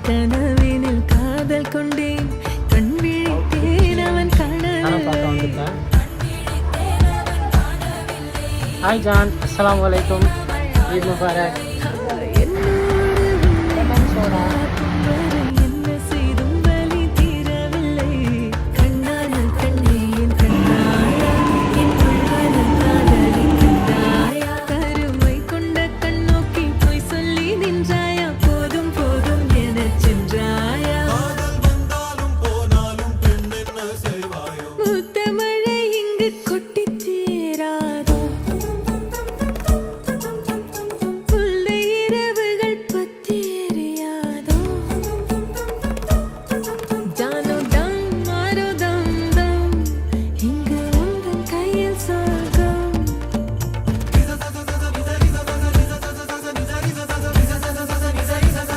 கனவினில் காதல் கொண்டேன் கண் விழித்தேன் அவன் கனவு. ஹாய் ஜான், அஸ்ஸலாமு அலைக்கும். ஈத் முபாரக்.